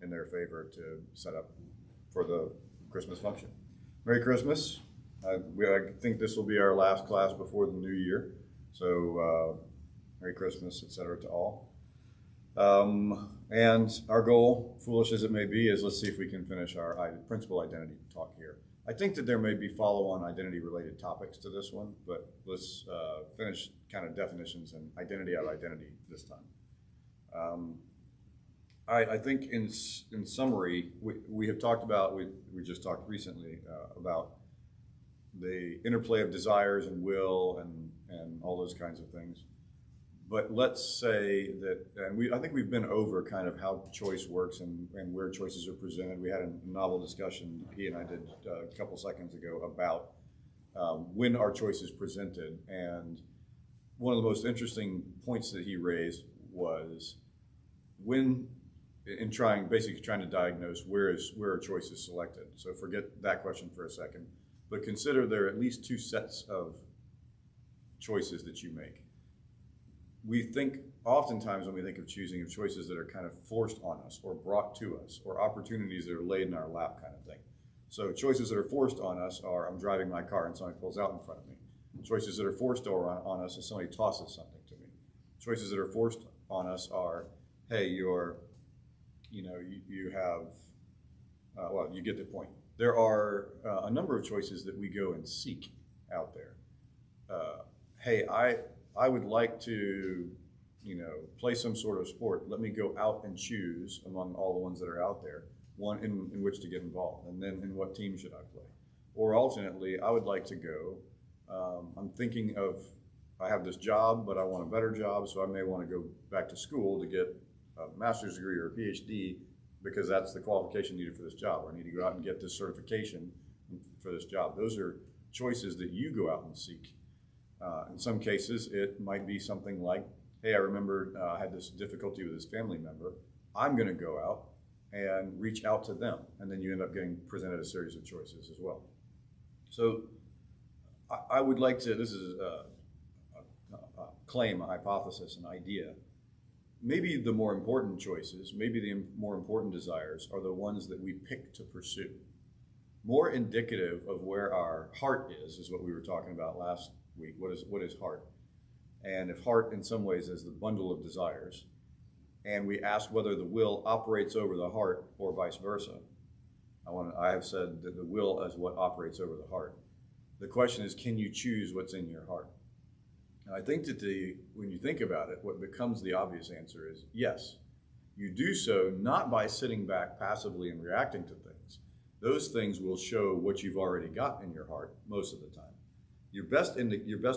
in their favor to set up for the Christmas function. Merry Christmas. I think this will be our last class before the new year. So Merry Christmas, etc. to all. And our goal, foolish as it may be, is let's see if we can finish our principal identity talk here. I think that there may be follow-on identity-related topics to this one, but let's finish kind of definitions and identity out of identity this time. I think in summary, we have talked about, we just talked recently about the interplay of desires and will and all those kinds of things. But let's say that, and I think we've been over kind of how choice works and where choices are presented. We had a novel discussion, he and I did a couple seconds ago, about when our choice is presented. And one of the most interesting points that he raised was when, basically trying to diagnose where a choice is selected. So forget that question for a second, but consider there are at least two sets of choices that you make. We think oftentimes when we think of choosing of choices that are kind of forced on us or brought to us or opportunities that are laid in our lap kind of thing. So choices that are forced on us are I'm driving my car and somebody pulls out in front of me. Choices that are forced on us is somebody tosses something to me. Choices that are forced on us are, hey, you have, well, you get the point. There are a number of choices that we go and seek out there. Hey, I would like to, play some sort of sport. Let me go out and choose among all the ones that are out there, one in which to get involved, and then in what team should I play? Or alternately, I would like to go, I'm thinking of, I have this job, but I want a better job, so I may want to go back to school to get a master's degree or a PhD because that's the qualification needed for this job. Or I need to go out and get this certification for this job. Those are choices that you go out and seek. In some cases, it might be something like, hey, I remember I had this difficulty with this family member. I'm going to go out and reach out to them. And then you end up getting presented a series of choices as well. So I would like to, this is a claim, a hypothesis, an idea. Maybe the more important choices, maybe the more important desires are the ones that we pick to pursue. More indicative of where our heart is what we were talking about last week. What is heart? And if heart in some ways is the bundle of desires, and we ask whether the will operates over the heart or vice versa, I have said that the will is what operates over the heart. The question is, can you choose what's in your heart? And I think that when you think about it, what becomes the obvious answer is yes. You do so not by sitting back passively and reacting to things. Those things will show what you've already got in your heart most of the time. Your best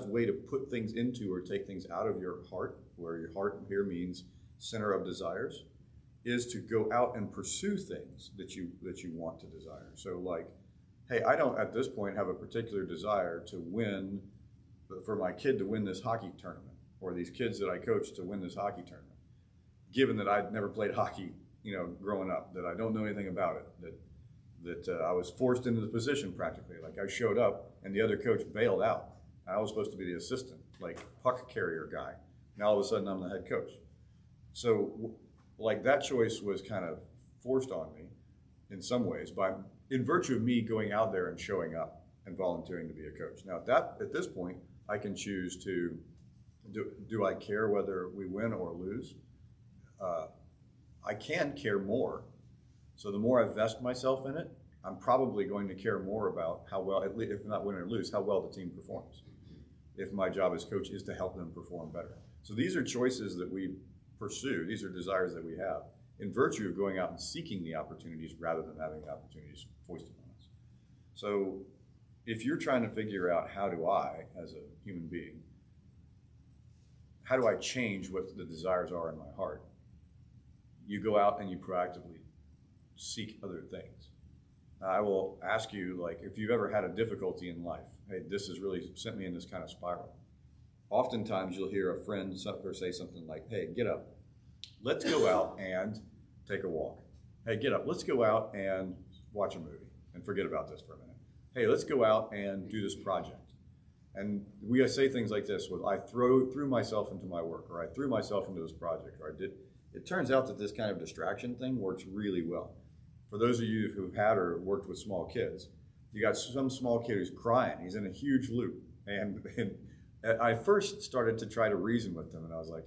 way to put things into or take things out of your heart, where your heart here means center of desires, is to go out and pursue things that you want to desire. So like, hey, I don't at this point have a particular desire to win, for my kid to win this hockey tournament, or these kids that I coach to win this hockey tournament, given that I'd never played hockey, growing up, that I don't know anything about it, that I was forced into the position practically. Like I showed up and the other coach bailed out. I was supposed to be the assistant, like puck carrier guy. Now all of a sudden I'm the head coach. So like that choice was kind of forced on me in some ways in virtue of me going out there and showing up and volunteering to be a coach. Now at this point, I can choose to, do I care whether we win or lose? I can care more. So the more I vest myself in it, I'm probably going to care more about how well, if not win or lose, how well the team performs. If my job as coach is to help them perform better. So these are choices that we pursue. These are desires that we have in virtue of going out and seeking the opportunities rather than having the opportunities foisted on us. So if you're trying to figure out how do I, as a human being, how do I change what the desires are in my heart? You go out and you proactively seek other things. I will ask you, like, if you've ever had a difficulty in life, hey, this has really sent me in this kind of spiral. Oftentimes you'll hear a friend say something like, hey, get up. Let's go out and take a walk. Hey, get up. Let's go out and watch a movie and forget about this for a minute. Hey, let's go out and do this project. And we say things like this, I threw myself into my work, or I threw myself into this project, or I did. It turns out that this kind of distraction thing works really well. For those of you who've had or worked with small kids, you got some small kid who's crying. He's in a huge loop. And I first started to try to reason with them, and I was like,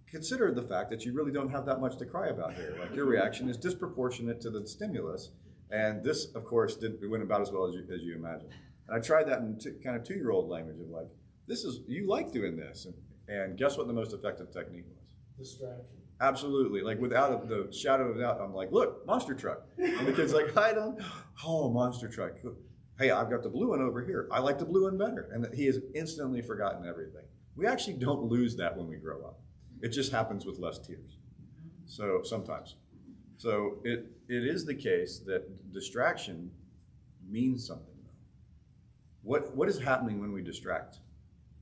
consider the fact that you really don't have that much to cry about here. Like, your reaction is disproportionate to the stimulus. And this, of course, went about as well as you imagine. And I tried that in kind of 2-year-old language of like, you like doing this. And guess what the most effective technique was? Distraction. Absolutely. Like, without the shadow of a doubt, I'm like, look, monster truck. And the kid's like, monster truck. Hey, I've got the blue one over here. I like the blue one better. And he has instantly forgotten everything. We actually don't lose that when we grow up. It just happens with less tears. So sometimes. So it is the case that distraction means something, though. What is happening when we distract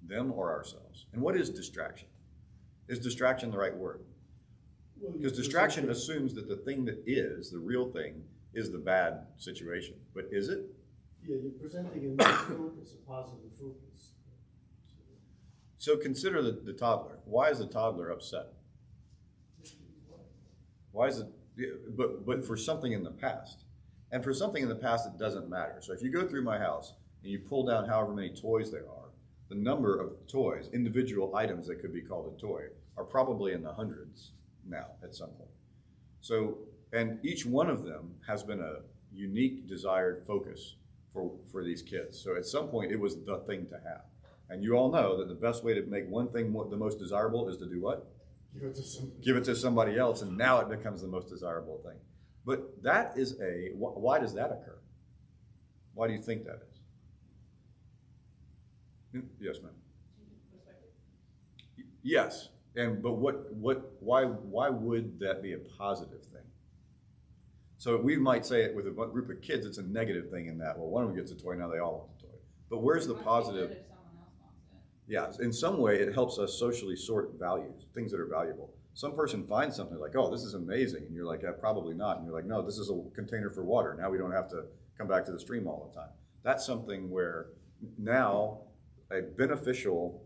them or ourselves? And what is distraction? Is distraction the right word? Because distraction assumes that the thing that is, the real thing, is the bad situation. But is it? Yeah, you're presenting a new focus, a positive focus. So consider the toddler. Why is the toddler upset? Why is it? But for something in the past. And for something in the past, it doesn't matter. So if you go through my house and you pull down however many toys there are, the number of toys, individual items that could be called a toy, are probably in the hundreds now at some point. So, and each one of them has been a unique desired focus for these kids. So at some point, it was the thing to have. And you all know that the best way to make one thing the most desirable is to do what? Give it to somebody else, and now it becomes the most desirable thing. But that is why does that occur? Why do you think that is? Yes, ma'am. Yes, but why would that be a positive thing? So we might say it with a group of kids, it's a negative thing in that, well, one of them gets a toy, now they all want the toy. But where's the positive? If someone else wants it. Yeah, in some way it helps us socially sort values, things that are valuable. Some person finds something like, oh, this is amazing, and you're like, yeah, probably not. And you're like, no, this is a container for water. Now we don't have to come back to the stream all the time. That's something where now a beneficial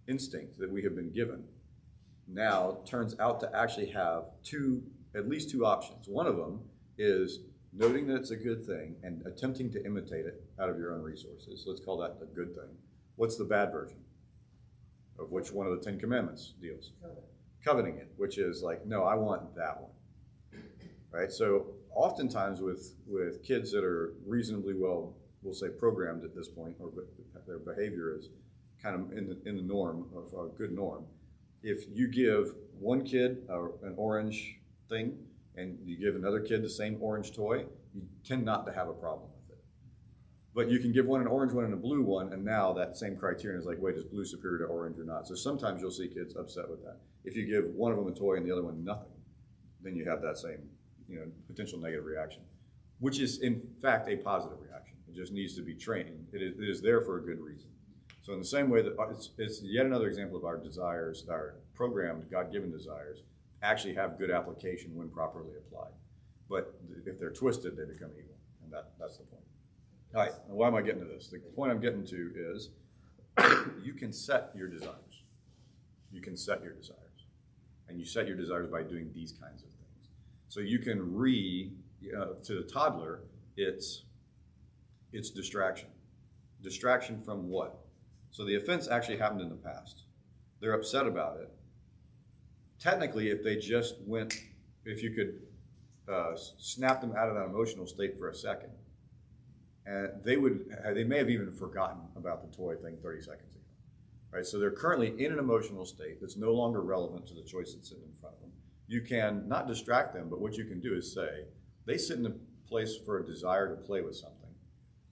instinct that we have been given now turns out to actually have at least two options. One of them is noting that it's a good thing and attempting to imitate it out of your own resources. Let's call that a good thing. What's the bad version? Of which one of the 10 Commandments deals? Coveting it, which is like, no, I want that one. Right? So oftentimes with kids that are reasonably well, we'll say programmed at this point, or their behavior is kind of in the norm, of a good norm. If you give one kid an orange thing and you give another kid the same orange toy, you tend not to have a problem with it. But you can give one an orange one and a blue one, and now that same criterion is like, wait, is blue superior to orange or not? So sometimes you'll see kids upset with that. If you give one of them a toy and the other one nothing, then you have that same potential negative reaction, which is in fact a positive reaction. It just needs to be trained. It is there for a good reason. So in the same way that it's yet another example of our desires, our programmed God-given desires, actually have good application when properly applied. But if they're twisted, they become evil, and that's the point. All right, now why am I getting to this? The point I'm getting to is you can set your desires. You can set your desires. And you set your desires by doing these kinds of things. So you can to the toddler, it's distraction. Distraction from what? So the offense actually happened in the past. They're upset about it. Technically, if you could snap them out of that emotional state for a second, and they may have even forgotten about the toy thing 30 seconds ago. Right? So they're currently in an emotional state that's no longer relevant to the choice that's sitting in front of them. You can not distract them, but what you can do is say, they sit in a place for a desire to play with something.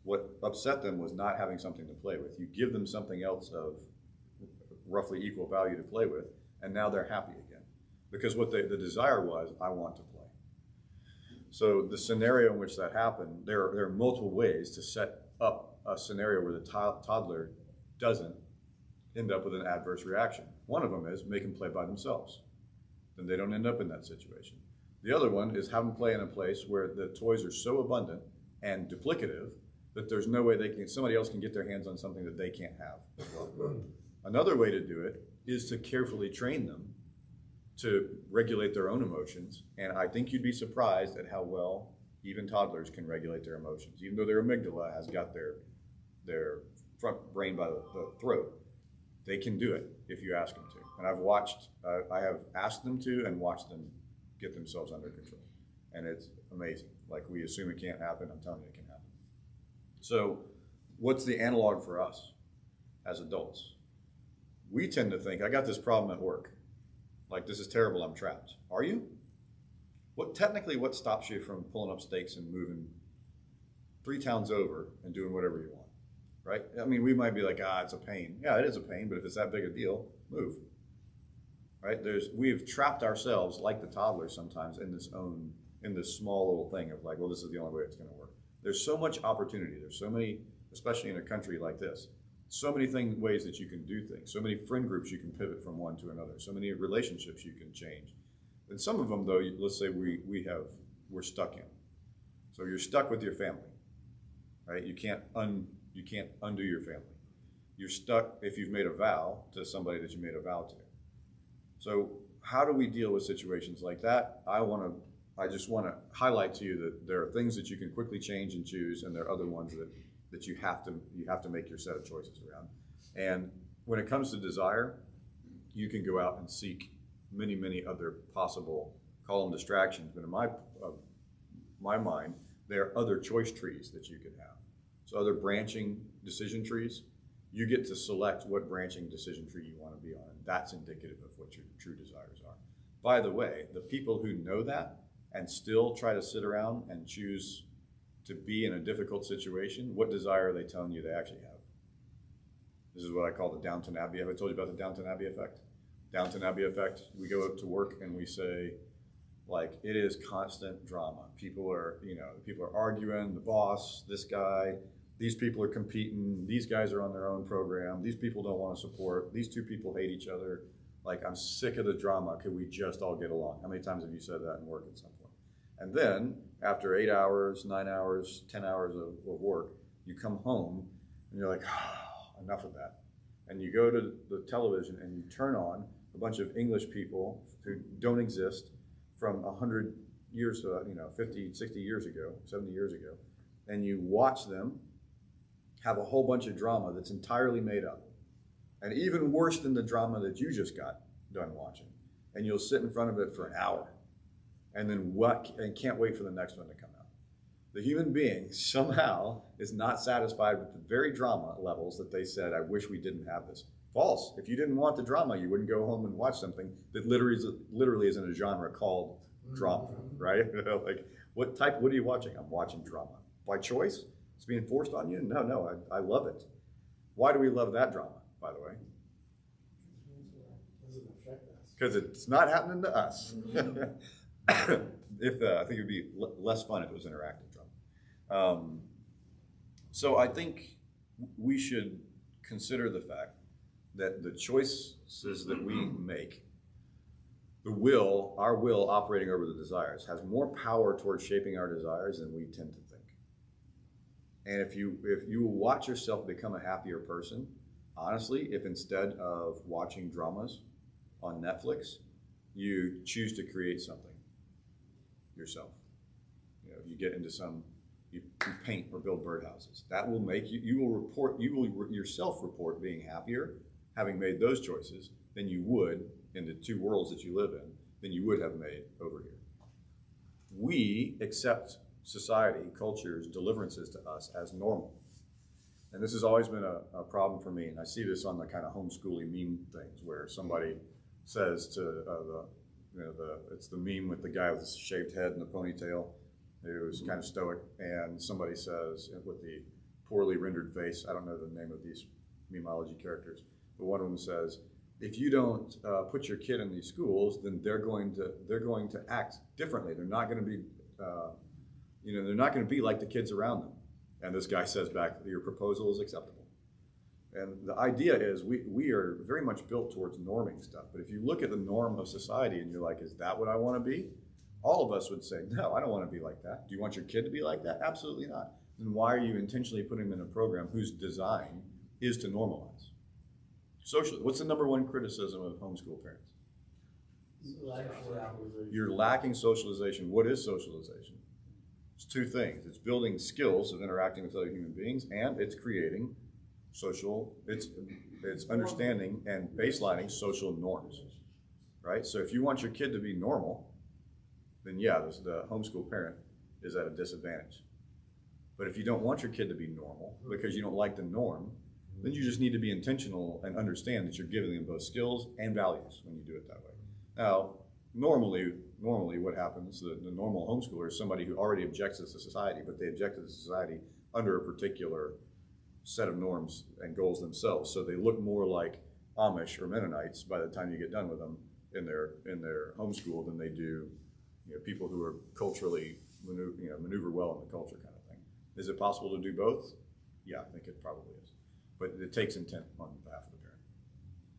What upset them was not having something to play with. You give them something else of roughly equal value to play with, and now they're happy again. Because what the desire was, I want to play. So the scenario in which that happened, there are multiple ways to set up a scenario where the toddler doesn't end up with an adverse reaction. One of them is make them play by themselves. Then they don't end up in that situation. The other one is have them play in a place where the toys are so abundant and duplicative that there's no way somebody else can get their hands on something that they can't have. Another way to do it is to carefully train them to regulate their own emotions. And I think you'd be surprised at how well even toddlers can regulate their emotions, even though their amygdala has got their front brain by the throat. They can do it if you ask them to. And I have asked them to and watched them get themselves under control. And it's amazing. Like, we assume it can't happen. I'm telling you it can happen. So what's the analog for us as adults? We tend to think, I got this problem at work. Like, this is terrible, I'm trapped. Are you? Technically, what stops you from pulling up stakes and moving 3 towns over and doing whatever you want, right? I mean, we might be like, it's a pain. Yeah, it is a pain, but if it's that big a deal, move, right? We've trapped ourselves, like the toddlers sometimes, in this small little thing of like, well, this is the only way it's going to work. There's so much opportunity. There's so many, especially in a country like this, so many ways that you can do things, so many friend groups you can pivot from one to another, so many relationships you can change. And some of them, though, let's say we're stuck in. So you're stuck with your family, right? You can't undo your family. You're stuck if you've made a vow to somebody that you made a vow to. So how do we deal with situations like that? I just want to highlight to you that there are things that you can quickly change and choose, and there are other ones that you have to make your set of choices around. And when it comes to desire, you can go out and seek many, many other possible, call them distractions, but in my mind, there are other choice trees that you could have. So other branching decision trees, you get to select what branching decision tree you want to be on, and that's indicative of what your true desires are. By the way, the people who know that and still try to sit around and choose to be in a difficult situation, what desire are they telling you they actually have? This is what I call the Downton Abbey. Have I told you about the Downton Abbey effect? Downton Abbey effect, we go up to work and we say, like, it is constant drama. People are arguing, the boss, this guy, these people are competing, these guys are on their own program, these people don't want to support, these 2 people hate each other. Like, I'm sick of the drama, could we just all get along? How many times have you said that in work at some point? And then, after 8 hours, 9 hours, 10 hours of work, you come home and you're like, enough of that. And you go to the television and you turn on a bunch of English people who don't exist from 100 years, 50, 60 years ago, 70 years ago, and you watch them have a whole bunch of drama that's entirely made up. And even worse than the drama that you just got done watching. And you'll sit in front of it for an hour and then can't wait for the next one to come out. The human being somehow is not satisfied with the very drama levels that they said, I wish we didn't have this. False. If you didn't want the drama, you wouldn't go home and watch something that literally is in a genre called drama, right? Like, what are you watching? I'm watching drama. By choice? It's being forced on you? No, I love it. Why do we love that drama, by the way? Doesn't affect us. Because it's not happening to us. I think it would be less fun if it was interactive drama. So I think we should consider the fact that the choices that we make, our will operating over the desires, has more power towards shaping our desires than we tend to think. And if you watch yourself become a happier person, honestly, if instead of watching dramas on Netflix, you choose to create something yourself. You get into you paint or build birdhouses. That will make you will yourself report being happier, having made those choices, than you would in the 2 worlds that you live in, than you would have made over here. We accept society, culture's deliverances to us as normal. And this has always been a problem for me, and I see this on the kind of homeschooling meme things where somebody says to it's the meme with the guy with the shaved head and the ponytail, who's kind of stoic, and somebody says with the poorly rendered face, I don't know the name of these memeology characters, but one of them says, if you don't put your kid in these schools, then they're going to act differently. They're not going to be, they're not going to be like the kids around them. And this guy says back, your proposal is acceptable. And the idea is we are very much built towards norming stuff. But if you look at the norm of society and you're like, is that what I want to be? All of us would say, no, I don't want to be like that. Do you want your kid to be like that? Absolutely not. Then why are you intentionally putting them in a program whose design is to normalize? Socially, what's the number one criticism of homeschool parents? You're lacking socialization. What is socialization? It's two things. It's building skills of interacting with other human beings, and it's creating social, it's understanding and baselining social norms, right? So if you want your kid to be normal, then yeah, the homeschool parent is at a disadvantage. But if you don't want your kid to be normal because you don't like the norm, then you just need to be intentional and understand that you're giving them both skills and values when you do it that way. Now, normally what happens, the normal homeschooler is somebody who already objects to society, but they object to society under a particular set of norms and goals themselves. So they look more like Amish or Mennonites by the time you get done with them in their homeschool than they do, people who are culturally maneuver well in the culture kind of thing. Is it possible to do both? Yeah, I think it probably is. But it takes intent on behalf of the parent.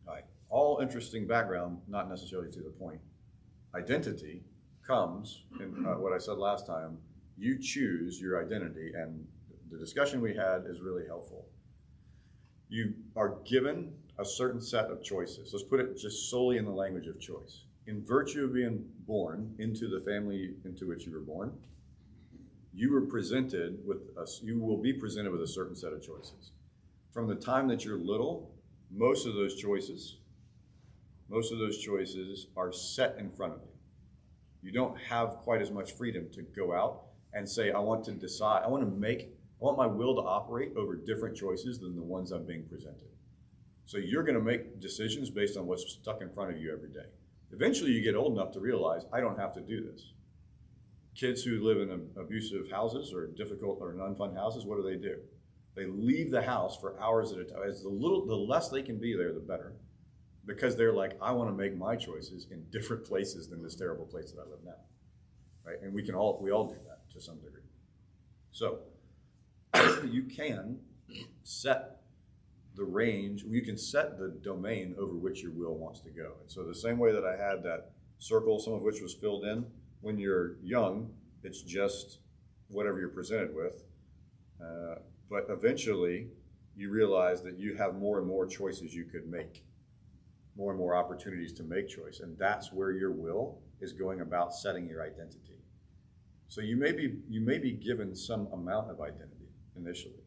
All right. All interesting background, not necessarily to the point. Identity comes in what I said last time. You choose your identity, and the discussion we had is really helpful. You are given a certain set of choices. Let's put it just solely in the language of choice. In virtue of being born into the family into which you were born, you will be presented with a certain set of choices. From the time that you're little, most of those choices are set in front of you. You don't have quite as much freedom to go out and say, I want my will to operate over different choices than the ones I'm being presented. So you're going to make decisions based on what's stuck in front of you every day. Eventually you get old enough to realize, I don't have to do this. Kids who live in abusive houses or difficult or non-fun houses, what do? They leave the house for hours at a time. The less they can be there, the better. Because they're like, I want to make my choices in different places than this terrible place that I live now. Right? And we all do that to some degree. So you can set the range, you can set the domain over which your will wants to go. And so the same way that I had that circle, some of which was filled in, when you're young, it's just whatever you're presented with. But eventually, you realize that you have more and more choices you could make, more and more opportunities to make choice. And that's where your will is going about setting your identity. So you may be given some amount of identity initially.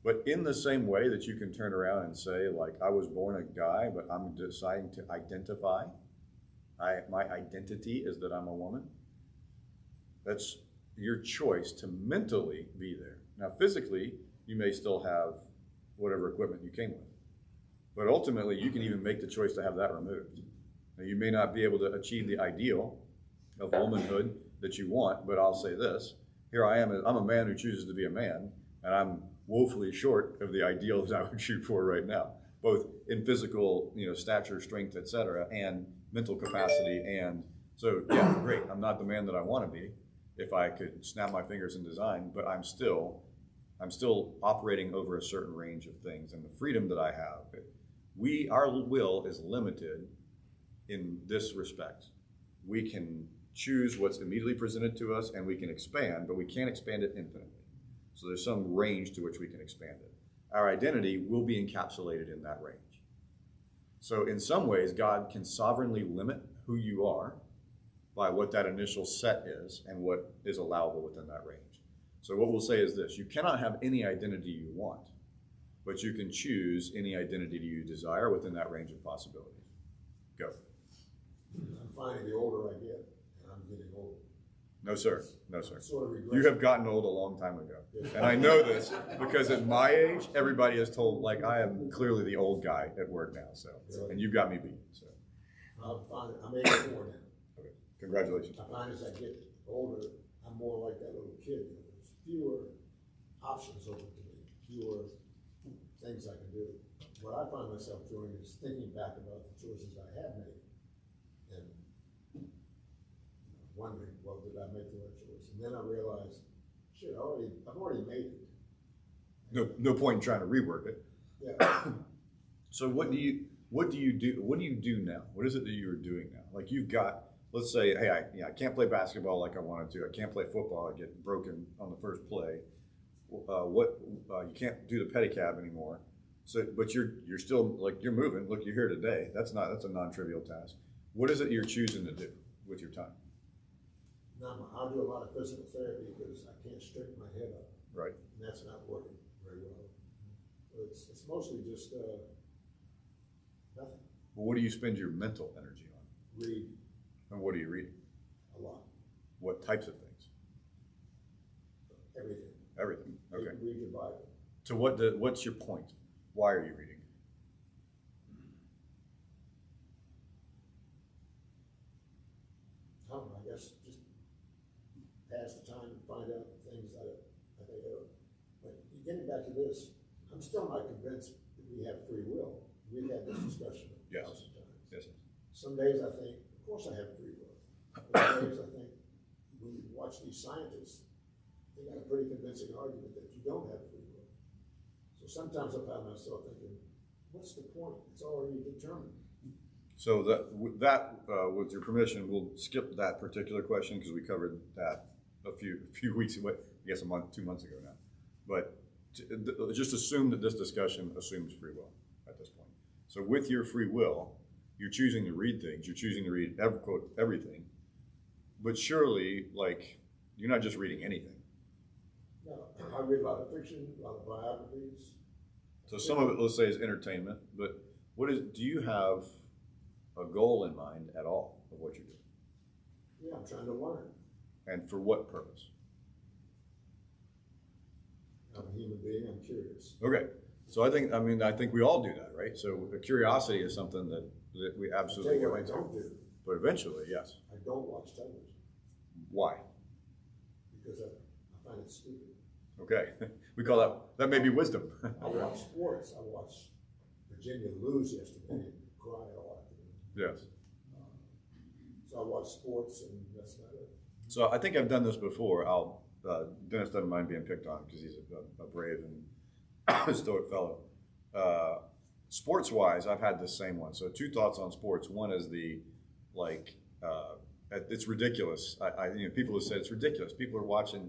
But in the same way that you can turn around and say, like, I was born a guy, but I'm deciding to identify. My identity is that I'm a woman. That's your choice to mentally be there. Now, physically, you may still have whatever equipment you came with. But ultimately, you can even make the choice to have that removed. Now, you may not be able to achieve the ideal of womanhood that you want, but I'll say this. Here I am, I'm a man who chooses to be a man, and I'm woefully short of the ideal that I would shoot for right now, both in physical, stature, strength, etc., and mental capacity. And so, yeah, great. I'm not the man that I want to be if I could snap my fingers and design, but I'm still operating over a certain range of things, and the freedom that I have. Our will is limited in this respect. We can choose what's immediately presented to us, and we can expand, but we can't expand it infinitely. So there's some range to which we can expand it. Our identity will be encapsulated in that range. So in some ways, God can sovereignly limit who you are by what that initial set is and what is allowable within that range. So what we'll say is this: you cannot have any identity you want, but you can choose any identity you desire within that range of possibilities. Go. I'm finding the older I get, and I'm getting older. No, sir. No, sir. Sort of you have gotten old a long time ago. And I know this because at my age, everybody is told, like, I am clearly the old guy at work now, so, and you've got me beat, so. I'm 84 now. Okay. Congratulations. I find as I get older, I'm more like that little kid. There's fewer options open to me, fewer things I can do. What I find myself doing is thinking back about the choices I have made and wondering, well, did I make the right choice? And then I realized, shit, I've already made it. No point in trying to rework it. Yeah. So what do you do? What do you do now? What is it that you are doing now? Like, you've got, let's say, hey, I can't play basketball like I wanted to. I can't play football. I get broken on the first play. You can't do the pedicab anymore. So, but you're still, like, you're moving. Look, you're here today. That's a non-trivial task. What is it you're choosing to do with your time? Now, I do a lot of physical therapy because I can't straighten my head up. Right. And that's not working very well. It's mostly just nothing. Well, what do you spend your mental energy on? Read And what are you reading? a lot. What types of things? Everything. Everything. Okay. Read your Bible. So what's your point? Why are you reading? I don't know, I guess just pass the time and find out things that I think of. But getting back to this, I'm still not convinced that we have free will. We've had this discussion a Yes. thousand times. Yes. Some days I think, of course I have free will. Other days I think, when you watch these scientists, they got a pretty convincing argument that you don't have free will. So sometimes I find myself thinking, what's the point? It's already determined. So with your permission, we'll skip that particular question because we covered that a few weeks ago. I guess 2 months ago now. But just assume that this discussion assumes free will at this point. So with your free will, you're choosing to read things. You're choosing to read quote everything. But surely, like, you're not just reading anything. No, I read a lot of fiction, a lot of biographies. So some of it, let's say, is entertainment. But do you have a goal in mind at all of what you're doing? Yeah, I'm trying to learn. And for what purpose? I'm a human being, I'm curious. Okay. So I think we all do that, right? So the curiosity is something that we absolutely I'll tell you go what I into. don't do. But eventually, yes. I don't watch television Why? because I find it stupid. Okay. We call that may be wisdom. I watch sports. I watched Virginia lose yesterday and cry all afternoon. Yes. So I watch sports and that's about it. So I think I've done this before. Dennis doesn't mind being picked on because he's a brave and stoic fellow. Sports-wise, I've had the same one. So 2 thoughts on sports. One is it's ridiculous. People have said it's ridiculous. People are watching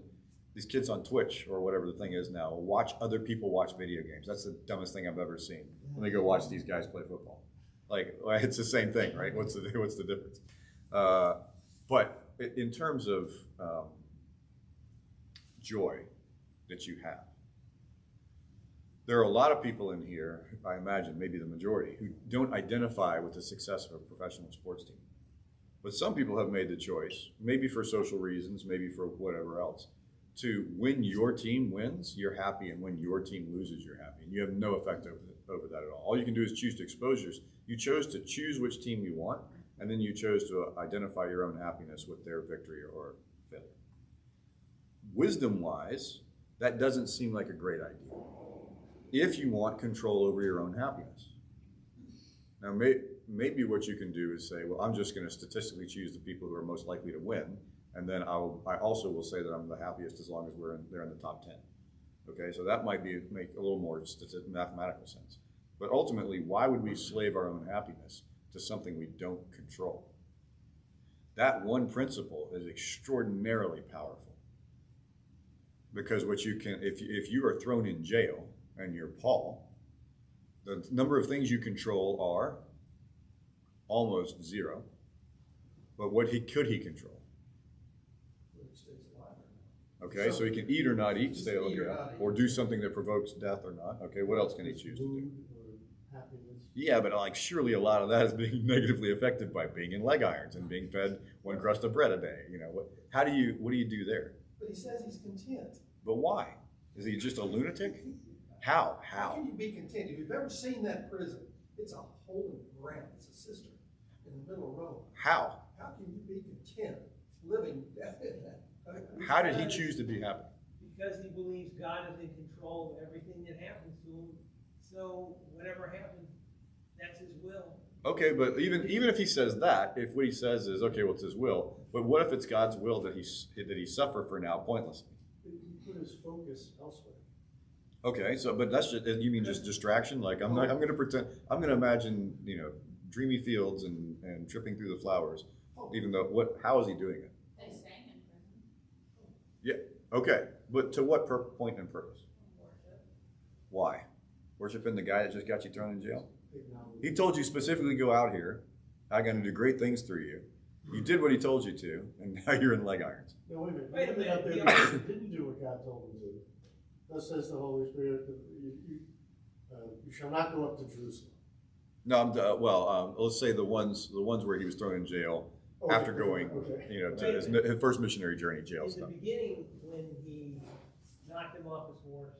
these kids on Twitch or whatever the thing is now. Watch other people watch video games. That's the dumbest thing I've ever seen. When they go watch these guys play football, it's the same thing, right? What's the difference? But in terms of joy that you have, there are a lot of people in here, I imagine, maybe the majority, who don't identify with the success of a professional sports team. But some people have made the choice, maybe for social reasons, maybe for whatever else, to when your team wins, you're happy, and when your team loses, you're happy. And you have no effect over that at all. All you can do is choose to expose yours. You chose to choose which team you want, and then you chose to identify your own happiness with their victory or failure. Wisdom-wise, that doesn't seem like a great idea if you want control over your own happiness. Now, maybe what you can do is say, well, I'm just going to statistically choose the people who are most likely to win, and then I also will say that I'm the happiest as long as they're in the top 10. Okay, so that might make a little more mathematical sense. But ultimately, why would we slave our own happiness to something we don't control? That one principle is extraordinarily powerful. Because what you can, if you are thrown in jail and you're Paul, the number of things you control are almost zero. But what could he control? Okay, so he can eat or not eat, stay alive, or do something that provokes death or not. Okay, what else can he choose to do? Mood or happiness. Yeah, but surely a lot of that is being negatively affected by being in leg irons and being fed 1 crust of bread a day. What do you do there? But he says he's content. But why? Is he just a lunatic? How? How can you be content? If you've ever seen that prison, it's a hole in the ground. It's a cistern in the middle of Rome. How? How can you be content living in that? How did he choose to be happy? Because he believes God is in control of everything that happens to him. So whatever happens, that's his will. Okay, but even if he says that, if what he says is, okay, well, it's his will, but what if it's God's will that he suffer for now pointlessly? But he put his focus elsewhere. Okay, but that's just, you mean just distraction? Like I'm going to imagine, dreamy fields and tripping through the flowers, even though, how is he doing it? They sang in prison. Yeah, okay, but to what point and purpose? Worship. Why? Worshiping the guy that just got you thrown in jail? Acknowledge. He told you specifically go out here I'm going to do great things through you. You did what he told you to, and now you're in leg irons. No, wait a minute. Wait a Wait up there minute. because you didn't do what God told him to. Thus says the Holy Spirit, that you shall not go up to Jerusalem. No, let's say the ones where he was thrown in jail Okay, after going, okay. to his first missionary journey, jail In stuff. the beginning, when he knocked him off his horse,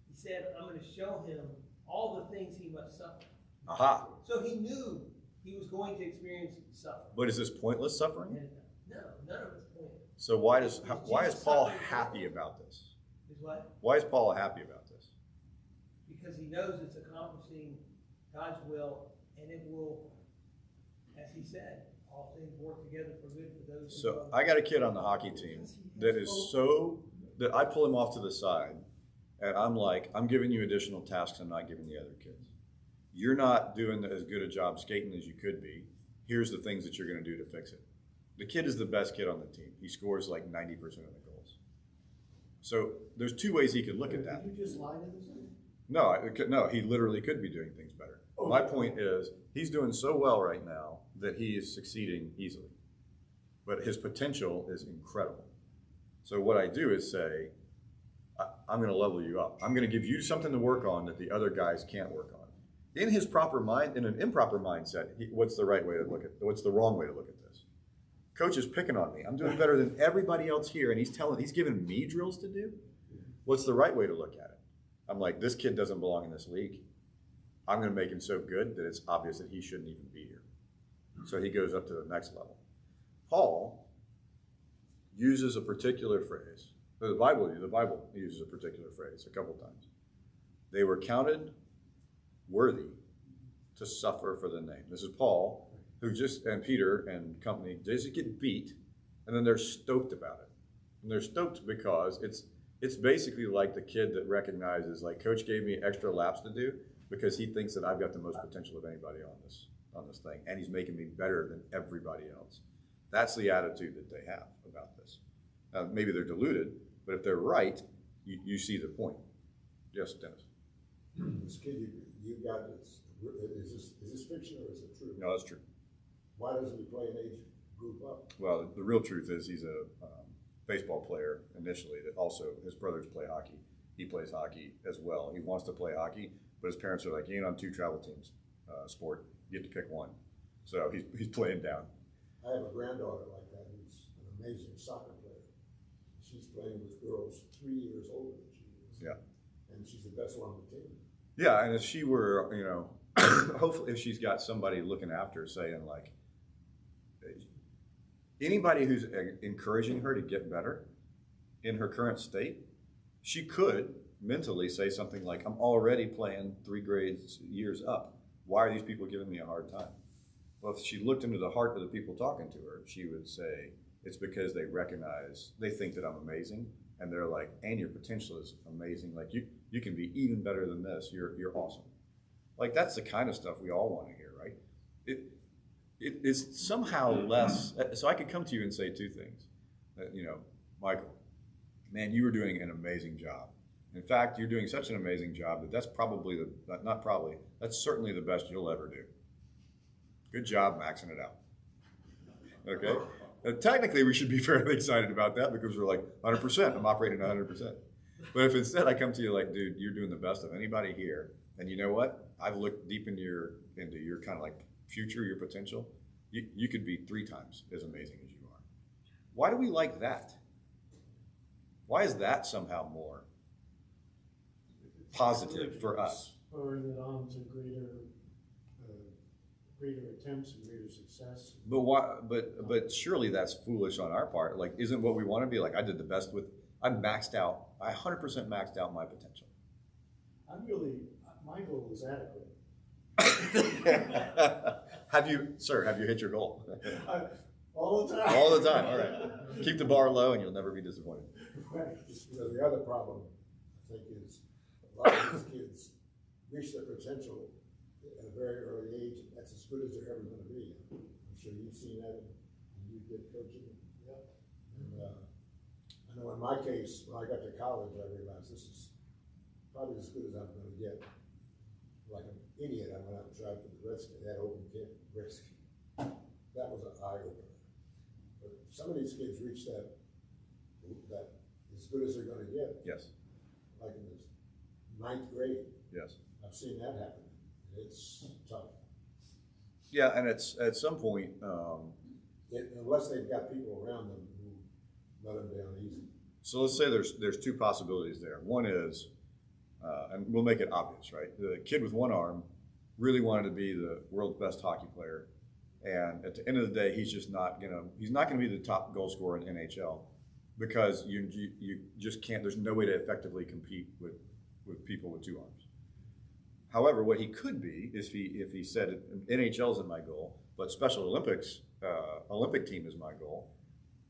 he said, I'm going to show him all the things he must suffer. Aha. So he knew he was going to experience suffering. But is this pointless suffering? And no, none of it's pointless. So why is Paul happy about this? Is what? Why is Paul happy about this? Because he knows it's accomplishing God's will, and it will, as he said, all things work together for good for those who So love I got a kid on the hockey team that is so that I pull him off to the side, and I'm like, I'm giving you additional tasks I'm not giving the other kids. You're not doing as good a job skating as you could be. Here's the things that you're going to do to fix it. The kid is the best kid on the team. He scores like 90% of the goals. So there's two ways he could look at that. Did you just lie to this guy? No, he literally could be doing things better. My point is, he's doing so well right now that he is succeeding easily. But his potential is incredible. So what I do is say, I'm going to level you up. I'm going to give you something to work on that the other guys can't work on. In his proper mind, in an improper mindset, what's the right way to look at? What's the wrong way to look at this? Coach is picking on me. I'm doing better than everybody else here, and he's giving me drills to do. What's the right way to look at it? I'm like, this kid doesn't belong in this league. I'm going to make him so good that it's obvious that he shouldn't even be here. So he goes up to the next level. Paul uses a particular phrase. The Bible uses a particular phrase a couple times. They were counted worthy to suffer for the name. This is Paul, and Peter and company, just get beat, and then they're stoked about it. And they're stoked because it's basically like the kid that recognizes, like, Coach gave me extra laps to do because he thinks that I've got the most potential of anybody on this thing, and he's making me better than everybody else. That's the attitude that they have about this. Maybe they're deluded, but if they're right, you see the point. Yes, Dennis. This kid you got, is this fiction or is it true? No, that's true. Why doesn't he play an age group up? Well, the real truth is he's a baseball player initially that also his brothers play hockey. He plays hockey as well. He wants to play hockey, but his parents are like, you ain't on 2 travel teams, sport. You get to pick one. So he's playing down. I have a granddaughter like that who's an amazing soccer player. She's playing with girls 3 years older than she is. Yeah. And she's the best one on the team. Yeah, and if she were, hopefully if she's got somebody looking after her saying, like, anybody who's encouraging her to get better in her current state, she could mentally say something like, I'm already playing 3 years up. Why are these people giving me a hard time? Well, if she looked into the heart of the people talking to her, she would say, it's because they think that I'm amazing, and they're like, and your potential is amazing. Like, you can be even better than this. You're awesome. Like, that's the kind of stuff we all want to hear, right? It is somehow less. So I could come to you and say 2 things. Michael, man, you were doing an amazing job. In fact, you're doing such an amazing job that's that's certainly the best you'll ever do. Good job maxing it out. Okay? Technically, we should be fairly excited about that because we're like 100%. I'm operating at 100%. But if instead I come to you like, dude, you're doing the best of anybody here, and you know what? I've looked deep into your kind of like future, your potential. You could be 3 times as amazing as you are. Why do we like that? Why is that somehow more positive for us? Spurring it on to greater attempts and greater success. But why? But surely that's foolish on our part. Like, isn't what we want to be like? I did the best I maxed out. I 100% maxed out my potential. My goal was adequate. Have you hit your goal? All the time. All the time. All right. Keep the bar low, and you'll never be disappointed. Right. The other problem, I think, is a lot of these kids reach their potential at a very early age. That's as good as they're ever going to be. I'm sure you've seen that when you did coaching. Yep. And I know in my case, when I got to college, I realized this is probably as good as I'm going to get. like an idiot, I went out and tried for the Reston, that open kit, Reston. That was an eye opener. But some of these kids reach that as good as they're gonna get, Yes, like in the ninth grade. yes. I've seen that happen. It's tough. Yeah, and it's at some point, Unless they've got people around them who let them down easy. so let's say there's two possibilities there. One is, and we'll make it obvious, right? The kid with one arm really wanted to be the world's best hockey player, and at the end of the day, he's not gonna be the top goal scorer in NHL because you just can't. There's no way to effectively compete with people with two arms. However, what he could be is if he said NHL is my goal, but Special Olympics, Olympic team is my goal,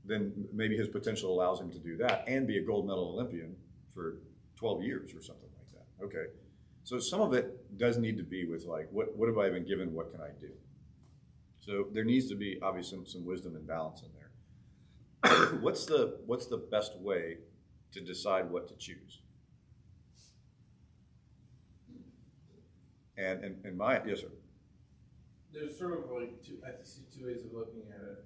then maybe his potential allows him to do that and be a gold medal Olympian for 12 years or something like that. Okay, so some of it does need to be with like, what have I been given? What can I do? So there needs to be obviously some wisdom and balance in there. What's the best way to decide what to choose? And yes, sir. There's sort of like I see two ways of looking at it.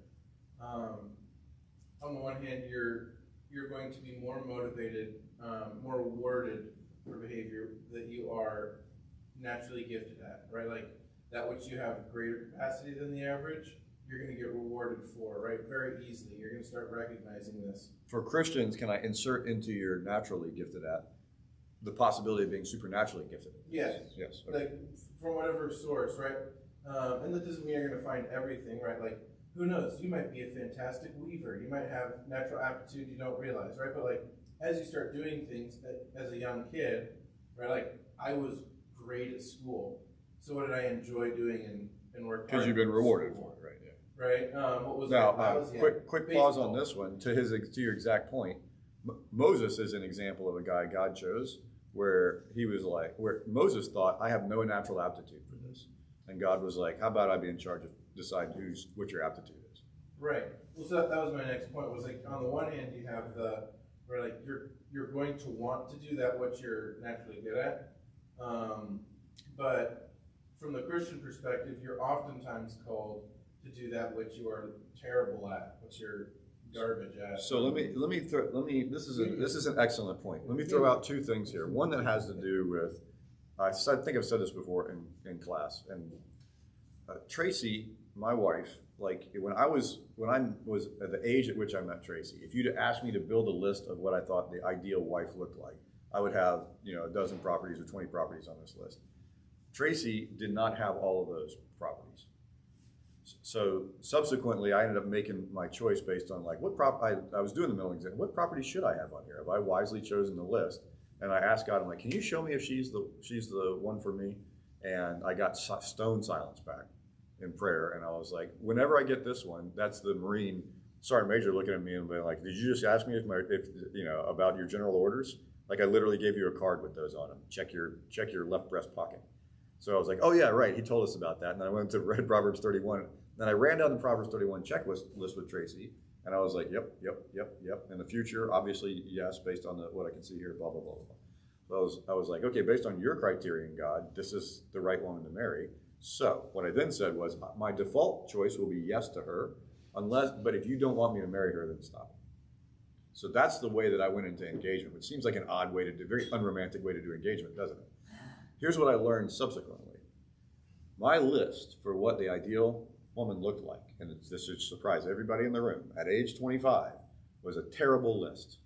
On the one hand, you're going to be more motivated, more rewarded for behavior that you are naturally gifted at, right? Like that which you have greater capacity than the average, you're going to get rewarded for, right? Very easily. You're going to start recognizing this. For Christians, can I insert into your naturally gifted at the possibility of being supernaturally gifted? Yes. Yes. Okay. Like from whatever source, right? And that doesn't mean you're going to find everything, right? Like who knows? You might be a fantastic weaver. You might have natural aptitude you don't realize, right? But like as you start doing things as a young kid, right? Like I was great at school. So what did I enjoy doing and work hard? Because you've been rewarded for it, right? Yeah. Right. What was Now, quick pause on this one. To your exact point, Moses is an example of a guy God chose, where Moses thought, I have no natural aptitude for this, and God was like, how about I be in charge of deciding what your aptitude is? Right. Well, so that was my next point. Was like on the one hand, you have where like you're going to want to do that what you're naturally good at, but from the Christian perspective, you're oftentimes called to do that which you are terrible at, what you're garbage at. So this is an excellent point. Let me throw out two things here. One that has to do with, I think I've said this before in class, and Tracy, my wife, like when I was at the age at which I met Tracy, if you'd asked me to build a list of what I thought the ideal wife looked like, I would have, a dozen properties or 20 properties on this list. Tracy did not have all of those properties. So subsequently, I ended up making my choice based on like I was doing the middle exam. What property should I have on here? Have I wisely chosen the list? And I asked God, I'm like, can you show me if she's the one for me? And I got stone silence back in prayer. And I was like, whenever I get this one, that's the Marine Sergeant Major looking at me and being like, did you just ask me about your general orders? Like I literally gave you a card with those on them. Check your left breast pocket. So I was like, oh yeah, right. He told us about that. And then I went to read Proverbs 31. Then I ran down the Proverbs 31 checklist with Tracy. And I was like, yep. In the future, obviously, yes, based on what I can see here, blah, blah, blah, blah. So I was like, okay, based on your criterion, God, this is the right woman to marry. So what I then said was, my default choice will be yes to her, but if you don't want me to marry her, then stop. So that's the way that I went into engagement, which seems like an odd way to do, very unromantic way to do engagement, doesn't it? Here's what I learned subsequently. My list for what the ideal woman looked like, and this should surprise everybody in the room, at age 25, was a terrible list.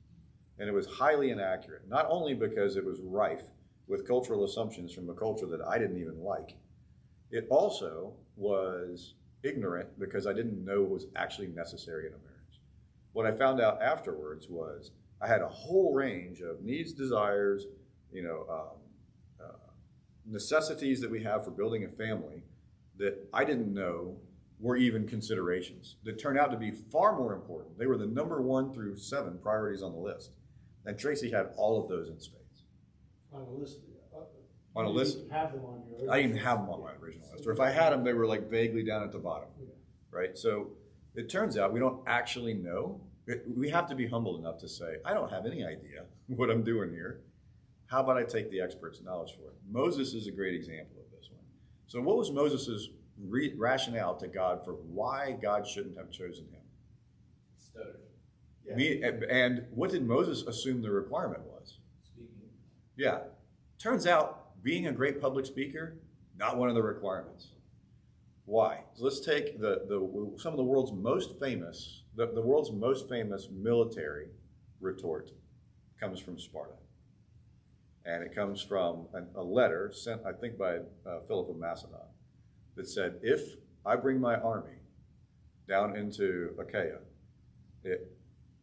And it was highly inaccurate, not only because it was rife with cultural assumptions from a culture that I didn't even like, it also was ignorant because I didn't know what was actually necessary in a marriage. What I found out afterwards was I had a whole range of needs, desires, necessities that we have for building a family that I didn't know were even considerations that turned out to be far more important. They were the number 1 through 7 priorities on the list. And Tracy had all of those in spades. On a list. On a list. Have them on your. I didn't have them on my original list. Or if I had them, they were like vaguely down at the bottom. Yeah. Right? So it turns out we don't actually know. We have to be humble enough to say, I don't have any idea what I'm doing here. How about I take the expert's knowledge for it? Moses is a great example of this one. So what was Moses' rationale to God for why God shouldn't have chosen him? Stuttered. And what did Moses assume the requirement was? Speaking. Yeah. Turns out being a great public speaker, not one of the requirements. Why? So let's take some of the world's most famous, the world's most famous military retort comes from Sparta. And it comes from a letter sent, I think, by Philip of Macedon that said, if I bring my army down into Achaia,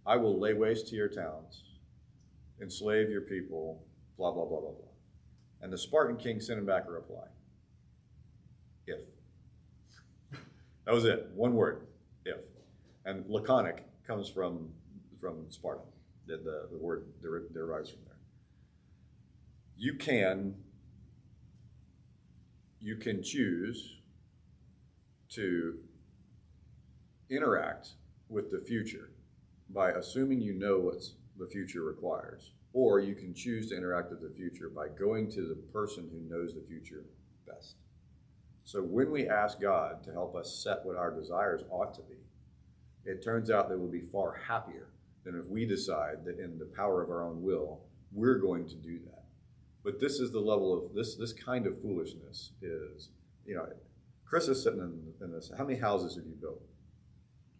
I will lay waste to your towns, enslave your people, blah, blah, blah, blah, blah. And the Spartan king sent him back a reply. If. That was it. One word. If. And laconic comes from Sparta. The word derives from there. You can choose to interact with the future by assuming you know what the future requires, or you can choose to interact with the future by going to the person who knows the future best. So when we ask God to help us set what our desires ought to be, it turns out that we'll be far happier than if we decide that in the power of our own will, we're going to do that. But this is the level of this kind of foolishness is, Chris is sitting in this. How many houses have you built?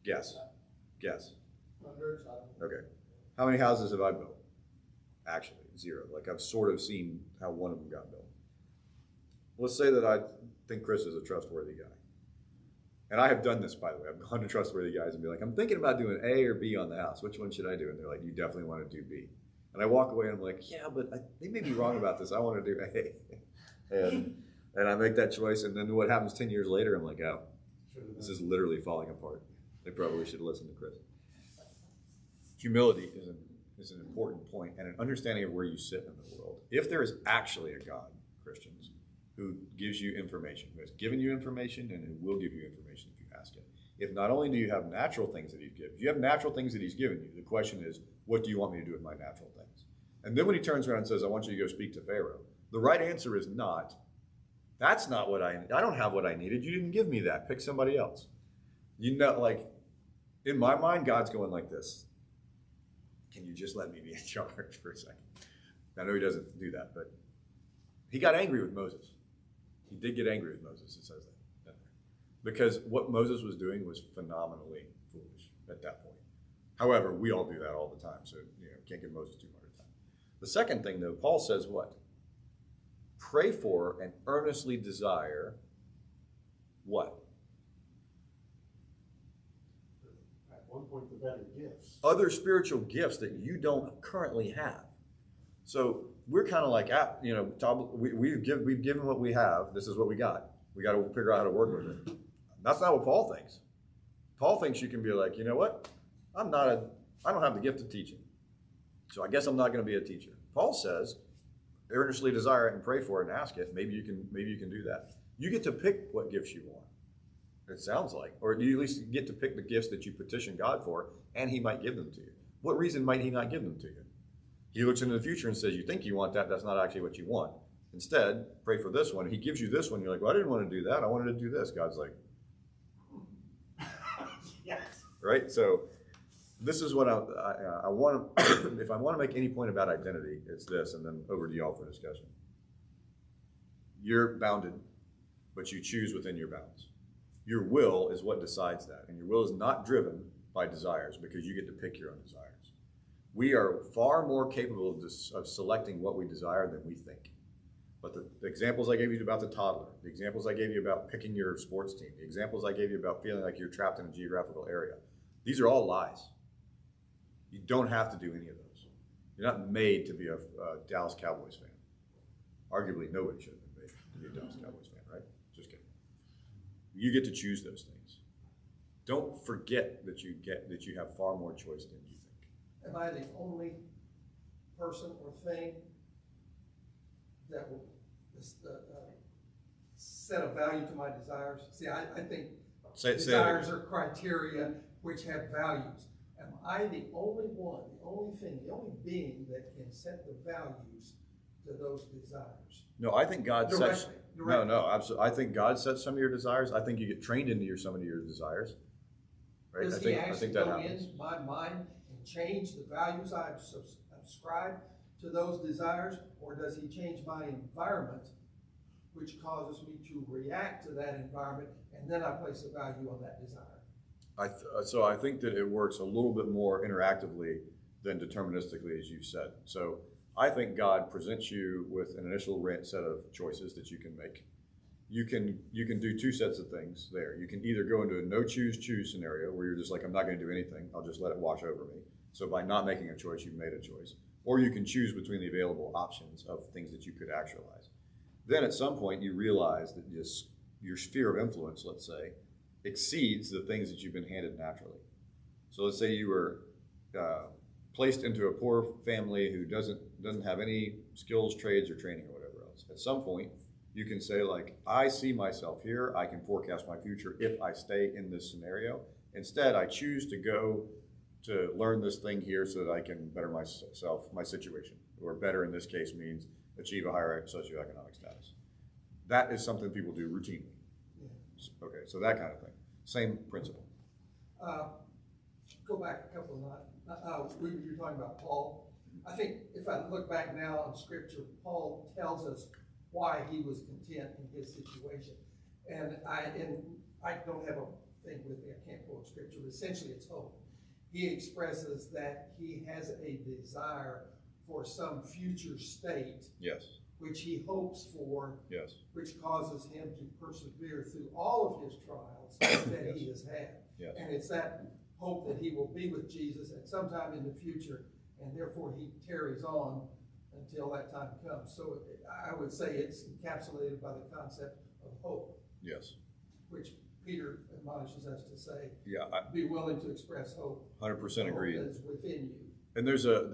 Guess. Hundreds. Okay. How many houses have I built? Actually, 0. Like I've sort of seen how one of them got built. Let's say that I think Chris is a trustworthy guy. And I have done this, by the way. I've gone to trustworthy guys and be like, I'm thinking about doing A or B on the house. Which one should I do? And they're like, you definitely want to do B. And I walk away and I'm like, yeah, but they may be wrong about this. I want to do A. And I make that choice. And then what happens 10 years later, I'm like, oh, this is literally falling apart. They probably should listen to Chris. Humility is an important point and an understanding of where you sit in the world. If there is actually a God, Christians, who gives you information, who has given you information and who will give you information if you ask it. If not only do you have natural things that he's given, you have natural things that he's given you. The question is, what do you want me to do with my natural things? And then when he turns around and says, I want you to go speak to Pharaoh, the right answer is not, that's not what I don't have what I needed. You didn't give me that. Pick somebody else. Like, in my mind, God's going like this. Can you just let me be in charge for a second? I know he doesn't do that, but he got angry with Moses. He did get angry with Moses, it says that. Because what Moses was doing was phenomenally foolish at that point. However, we all do that all the time, so can't give Moses too much time. The second thing, though, Paul says what? Pray for and earnestly desire what? At one point, the better gifts. Other spiritual gifts that you don't currently have. So we're kind of like, we've given what we have. This is what we got. We got to figure out how to work with it. That's not what Paul thinks. Paul thinks you can be like, you know what? I don't have the gift of teaching. So I guess I'm not going to be a teacher. Paul says, earnestly desire it and pray for it and ask it. Maybe you can do that. You get to pick what gifts you want. It sounds like, or you at least get to pick the gifts that you petition God for, and he might give them to you. What reason might he not give them to you? He looks into the future and says, you think you want that, that's not actually what you want. Instead, pray for this one. He gives you this one. You're like, well, I didn't want to do that. I wanted to do this. God's like, Yes. right? So this is what I want to, if I want to make any point about identity, it's this, and then over to y'all for discussion. You're bounded, but you choose within your bounds. Your will is what decides that, and your will is not driven by desires because you get to pick your own desires. We are far more capable of selecting what we desire than we think. But the examples I gave you about the toddler, the examples I gave you about picking your sports team, the examples I gave you about feeling like you're trapped in a geographical area, these are all lies. You don't have to do any of those. You're not made to be a Dallas Cowboys fan. Arguably, nobody should have been made to be a Dallas Cowboys fan, right? Just kidding. You get to choose those things. Don't forget that you have far more choice than you think. Am I the only person or thing that will set a value to my desires? See, I think desires are criteria which have values. Am I the only one, the only thing, the only being that can set the values to those desires? No, I think God sets. Directly. No, absolutely. I think God sets some of your desires. I think you get trained into some of your desires. Right? Does I he think actually that go happens. in my mind and change the values I've subscribed to those desires, or does he change my environment, which causes me to react to that environment, and then I place a value on that desire? So I think that it works a little bit more interactively than deterministically, as you said. So I think God presents you with an initial set of choices that you can make. You can do two sets of things there. You can either go into a no choose scenario where you're just like, I'm not going to do anything. I'll just let it wash over me. So by not making a choice, you've made a choice. Or you can choose between the available options of things that you could actualize. Then at some point you realize that your sphere of influence, let's say, exceeds the things that you've been handed naturally. So let's say you were placed into a poor family who doesn't have any skills, trades, or training or whatever else. At some point, you can say, like, I see myself here. I can forecast my future if I stay in this scenario. Instead, I choose to go to learn this thing here so that I can better myself, my situation. Or better in this case means achieve a higher socioeconomic status. That is something people do routinely. Yeah. Okay, so that kind of thing. Same principle. Go back a couple of nights. You were talking about Paul. I think if I look back now on Scripture, Paul tells us why he was content in his situation. And I don't have a thing with me. I can't quote Scripture, but essentially it's hope. He expresses that he has a desire for some future state, Yes. which he hopes for, Yes. which causes him to persevere through all of his trials that he has had. Yes. And it's that hope that he will be with Jesus at some time in the future, and therefore he tarries on until that time comes. So I would say it's encapsulated by the concept of hope, Yes. which Peter admonishes us to say, Yeah. be willing to express hope. 100% Hope agree. that is within you. And there's a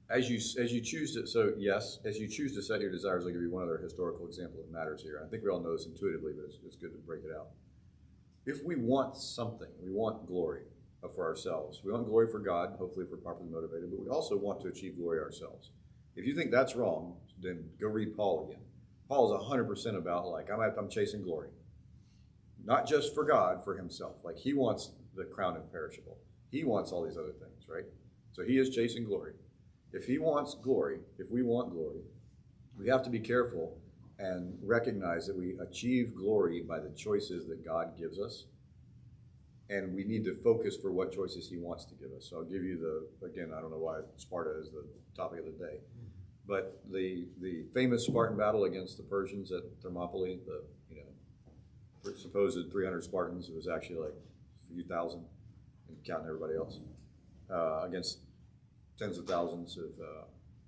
as you choose to, so yes, as you choose to set your desires, I'll give you one other historical example that matters here. I think we all know this intuitively, but it's good to break it out. If we want something, we want glory for ourselves. We want glory for God, hopefully if we're properly motivated, but we also want to achieve glory ourselves. If you think that's wrong, then go read Paul again. Paul is 100% about, like, I'm chasing glory. Not just for God, for himself. Like, he wants the crown imperishable. He wants all these other things, right? So he is chasing glory. If he wants glory, if we want glory, we have to be careful and recognize that we achieve glory by the choices that God gives us. And we need to focus for what choices he wants to give us. So I'll give you again, I don't know why Sparta is the topic of the day, but the famous Spartan battle against the Persians at Thermopylae, the supposed 300 Spartans, it was actually like a few thousand, and counting everybody else, against tens of thousands of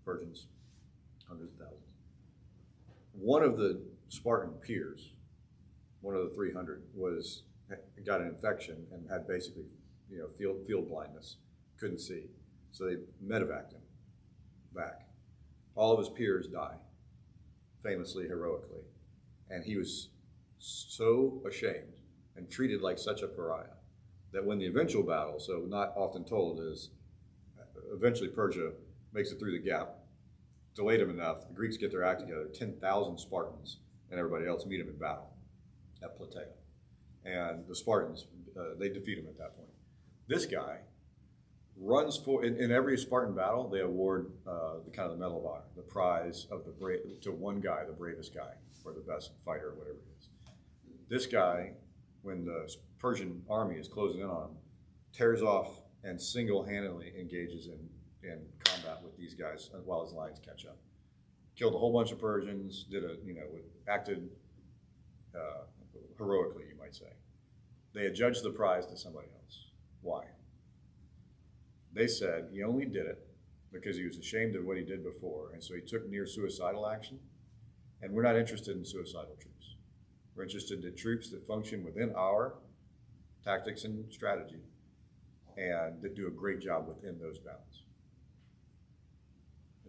Persians, hundreds of thousands. One of the Spartan peers, one of the 300, got an infection and had basically, field blindness, couldn't see. So they medevaced him back. All of his peers die, famously, heroically, and he was so ashamed and treated like such a pariah that when the eventual battle, so not often told, is eventually Persia makes it through the gap, delayed him enough, the Greeks get their act together, 10,000 Spartans and everybody else meet him in battle at Plataea. And the Spartans, they defeat him at that point. This guy runs for, in every Spartan battle, they award the kind of the Medal of Honor, the prize of to one guy, the bravest guy, or the best fighter, or whatever it is. This guy, when the Persian army is closing in on him, tears off and single-handedly engages in combat with these guys while his lines catch up. Killed a whole bunch of Persians, acted heroically, you might say. They adjudged the prize to somebody else. Why? They said he only did it because he was ashamed of what he did before, and so he took near suicidal action. And we're not interested in suicidal troops. We're interested in troops that function within our tactics and strategy and that do a great job within those bounds.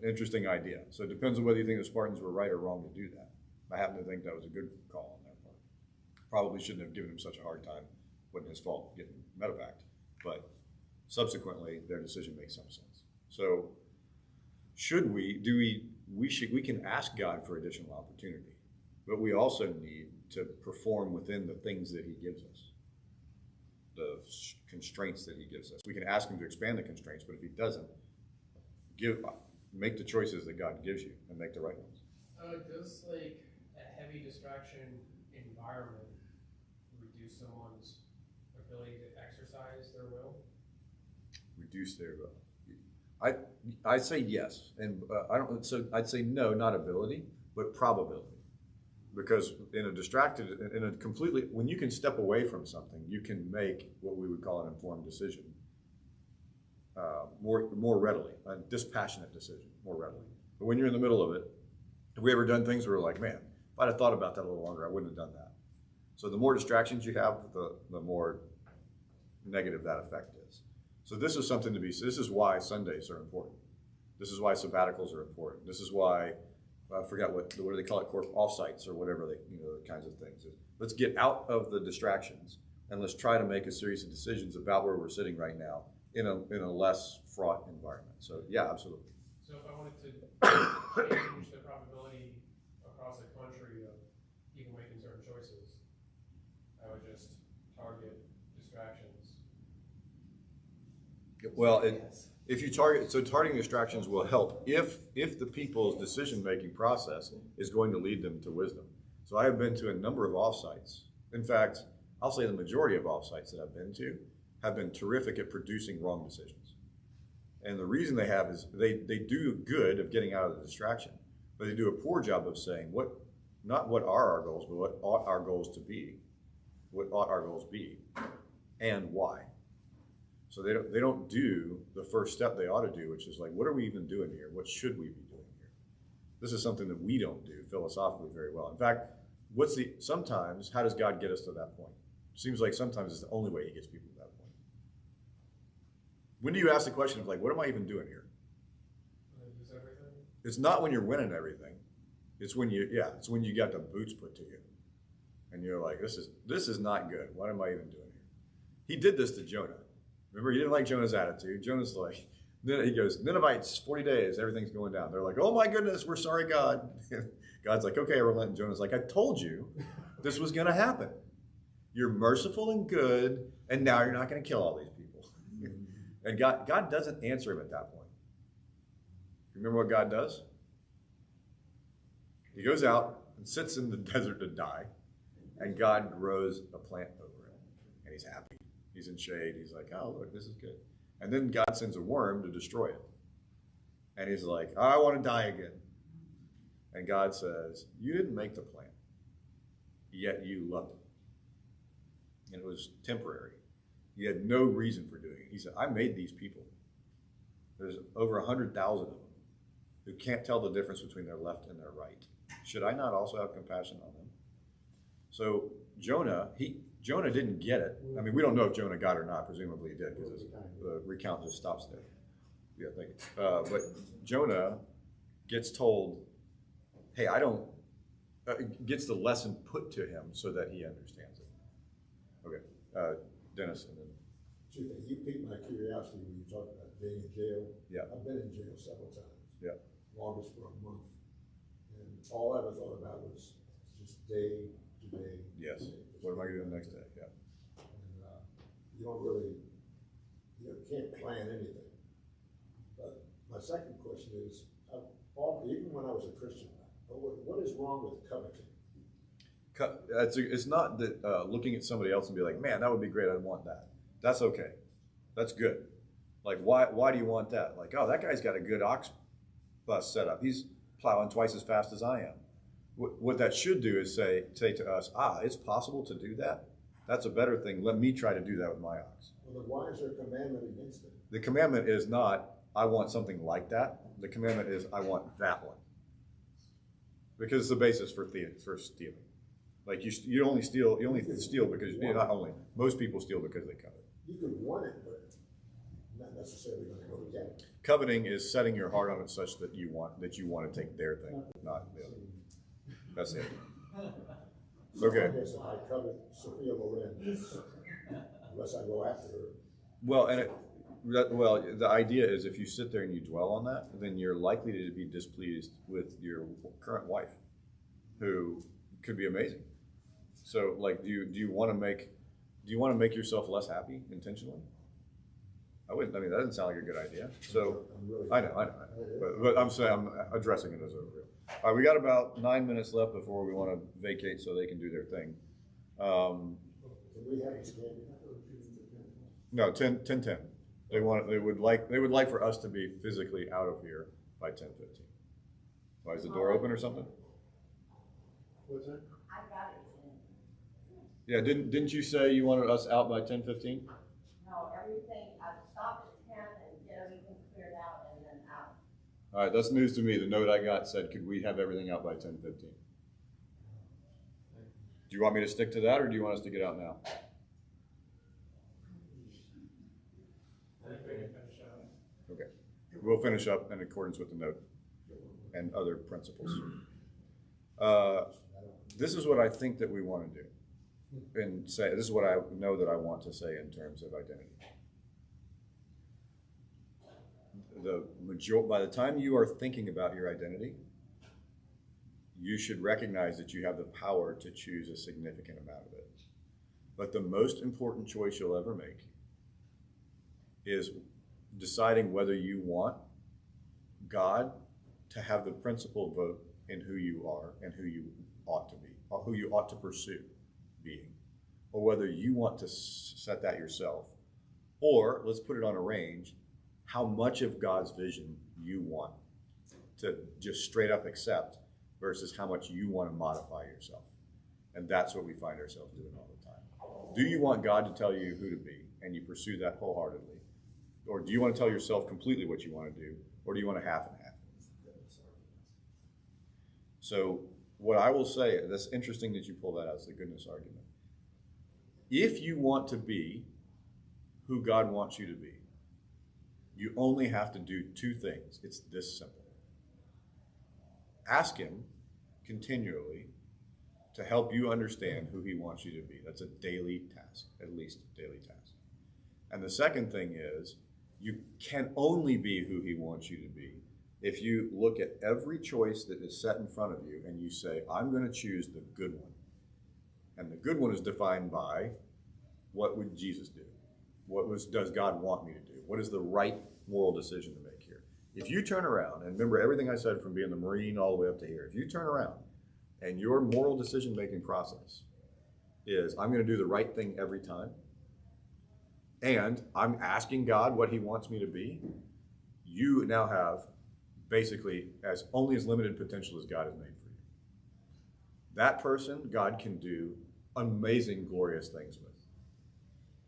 An interesting idea. So it depends on whether you think the Spartans were right or wrong to do that. I happen to think that was a good call on their part. Probably shouldn't have given him such a hard time. Wasn't his fault getting medevaced. But subsequently, their decision makes some sense. So we can ask God for additional opportunity, but we also need to perform within the things that he gives us, the constraints that he gives us. We can ask him to expand the constraints, but if he doesn't, make the choices that God gives you and make the right ones. Does like a heavy distraction environment reduce someone's ability to exercise their will? Reduce their I say yes, and I don't. So I'd say no, not ability, but probability. Because in a completely, when you can step away from something, you can make what we would call an informed decision more readily, a dispassionate decision more readily. But when you're in the middle of it, have we ever done things where we're like, man, if I'd have thought about that a little longer, I wouldn't have done that. So the more distractions you have, the more negative that effect is. So this is something to be, this is why Sundays are important. This is why sabbaticals are important. This is why, I forgot what do they call it, offsites or whatever, kinds of things. Let's get out of the distractions and let's try to make a series of decisions about where we're sitting right now in a less fraught environment. So yeah, absolutely. So if I wanted to change the probability across a country of people making certain choices, I would just target distractions. Well, if you targeting distractions will help if the people's decision-making process is going to lead them to wisdom. So I have been to a number of offsites. In fact, I'll say the majority of offsites that I've been to have been terrific at producing wrong decisions. And the reason they have is they do good of getting out of the distraction, but they do a poor job of saying not what are our goals, but what ought our goals to be, what ought our goals be, and why. So they don't do the first step they ought to do, which is like, what are we even doing here? What should we be doing here? This is something that we don't do philosophically very well. In fact, sometimes, how does God get us to that point? It seems like sometimes it's the only way he gets people to that point. When do you ask the question of like, what am I even doing here? Just everything? It's not when you're winning everything. It's when it's when you got the boots put to you. And you're like, this is not good. What am I even doing here? He did this to Jonah. Remember, he didn't like Jonah's attitude. Jonah's like, then he goes, Ninevites, 40 days, everything's going down. They're like, oh my goodness, we're sorry, God. God's like, okay, relent. Jonah's like, I told you this was going to happen. You're merciful and good, and now you're not going to kill all these people. And God doesn't answer him at that point. Remember what God does? He goes out and sits in the desert to die, and God grows a plant over him, and he's happy. He's in shade. He's like, oh, look, this is good. And then God sends a worm to destroy it. And he's like, I want to die again. And God says, you didn't make the plant, yet you loved it. And it was temporary. You had no reason for doing it. He said, I made these people. There's over 100,000 of them who can't tell the difference between their left and their right. Should I not also have compassion on them? So Jonah didn't get it. I mean, we don't know if Jonah got it or not. Presumably he did, because the recount just stops there. Yeah, thank you. But Jonah gets told, hey, gets the lesson put to him so that he understands it. Okay, Dennis, and then. Two things. You piqued my curiosity when you talked about being in jail. Yeah. I've been in jail several times. Yeah. Longest for a month. And all I ever thought about was just day to day. Yes. What am I going to do the next day? Yeah. And you don't really, can't plan anything. But my second question is, even when I was a Christian, what is wrong with coveting? It's not that looking at somebody else and be like, man, that would be great. I want that. That's okay. That's good. Like, why do you want that? Like, oh, that guy's got a good ox bus set up. He's plowing twice as fast as I am. What that should do is say to us, it's possible to do that. That's a better thing. Let me try to do that with my ox. Well, then why is there a commandment against it? The commandment is not, I want something like that. The commandment is, I want that one. Because it's the basis for stealing. Like you only steal because most people steal because they covet. You could want it, but not necessarily going to go get it. Coveting is setting your heart on it such that you want to take their thing, not the other. That's it. Okay. I guess if I covet Sophia Loren, unless I go after her. Well, and Well, the idea is if you sit there and you dwell on that, then you're likely to be displeased with your current wife, who could be amazing. So, like, do you want to make yourself less happy intentionally? I wouldn't. I mean, that doesn't sound like a good idea. So, I know. But I'm saying I'm addressing it as overreal. All right, we got about 9 minutes left before we want to vacate, so they can do their thing. Can we have a schedule? No, 10:10. They would like for us to be physically out of here by 10:15. Why, is the door open or something? What's that? I got it. Yeah, didn't you say you wanted us out by 10:15? No, everything, I stopped at 10 and get everything cleared out and then out. All right, that's news to me. The note I got said, could we have everything out by 10:15? Do you want me to stick to that, or do you want us to get out now? Okay, we'll finish up in accordance with the note and other principles. This is what I think that we want to do, and say. This is what I know that I want to say in terms of identity. By the time you are thinking about your identity, you should recognize that you have the power to choose a significant amount of it. But the most important choice you'll ever make is deciding whether you want God to have the principal vote in who you are and who you ought to be, or who you ought to pursue being, or whether you want to set that yourself, or let's put it on a range, how much of God's vision you want to just straight up accept versus how much you want to modify yourself. And that's what we find ourselves doing all the time. Do you want God to tell you who to be, and you pursue that wholeheartedly? Or do you want to tell yourself completely what you want to do, or do you want a half and half? So what I will say, that's interesting that you pull that out, it's the goodness argument. If you want to be who God wants you to be, you only have to do two things. It's this simple. Ask him continually to help you understand who he wants you to be. That's a daily task, at least a daily task. And the second thing is, you can only be who he wants you to be if you look at every choice that is set in front of you and you say, I'm going to choose the good one. And the good one is defined by, what would Jesus do? Does God want me to do? What is the right moral decision to make here? If you turn around, and remember everything I said from being the Marine all the way up to here, if you turn around and your moral decision-making process is, I'm going to do the right thing every time, and I'm asking God what he wants me to be, you now have basically as limited potential as God has made for you. That person, God can do amazing, glorious things with.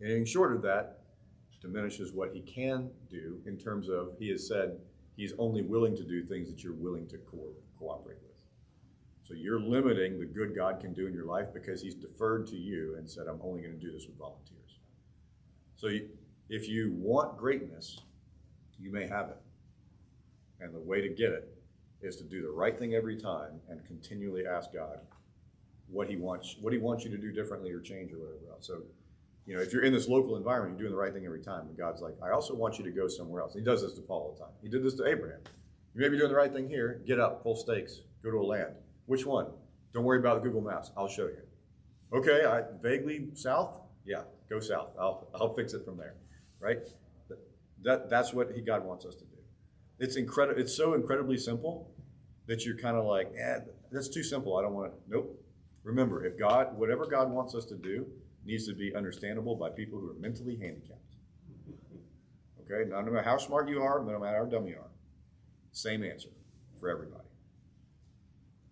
Anything short of that diminishes what he can do in terms of, he has said he's only willing to do things that you're willing to cooperate with. So you're limiting the good God can do in your life because he's deferred to you and said, I'm only going to do this with volunteers. So if you want greatness, you may have it. And the way to get it is to do the right thing every time and continually ask God what he wants you to do differently or change or whatever else. So, if you're in this local environment, you're doing the right thing every time. And God's like, I also want you to go somewhere else. And he does this to Paul all the time. He did this to Abraham. You may be doing the right thing here. Get up, pull stakes, go to a land. Which one? Don't worry about Google Maps. I'll show you. Okay, vaguely south? Yeah, go south. I'll fix it from there, right? That's what God wants us to do. It's so incredibly simple that you're kind of like, that's too simple. I don't want to. Nope. Remember, whatever God wants us to do needs to be understandable by people who are mentally handicapped. Okay, no matter how smart you are, no matter how dumb you are, same answer for everybody.